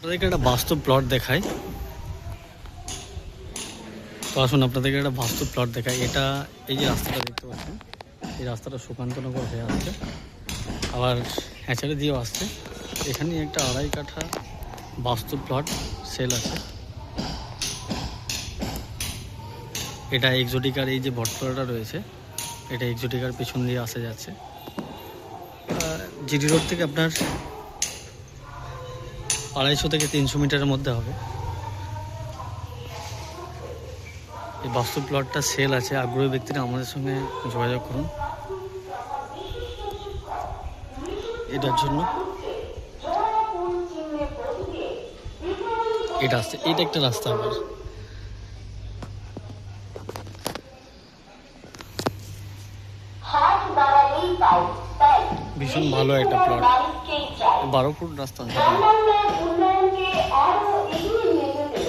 আপনাদেরকে একটা বাস্তব প্লট দেখাই। তো আসুন আপনাদেরকে একটা বাস্তব প্লট দেখাই। এটা এই যে রাস্তাটা দেখতে পাচ্ছেন, এই রাস্তাটা সুকান্তনগর হয়ে আসছে, আবার হ্যাচারি দিয়েও আসছে। এখানে একটা 2.5 কাঠা বাস্তব প্লট সেল আছে। এটা এক্সোটিকার এই যে বটতলাটা রয়েছে, এটা এক্সোটিকার পেছন দিয়ে আসা যাচ্ছে। জিডি রোড থেকে আপনার 250 থেকে 300 মিটারের মধ্যে হবে। এই বাস্তব প্লটটা সেল আছে, আগ্রহী ব্যক্তিরা আমাদের সঙ্গে যোগাযোগ করুন এটার জন্য। এটা আসছে, এটা একটা রাস্তা আবার ভীষণ ভালো একটা প্লট, 12 ফুট রাস্তা।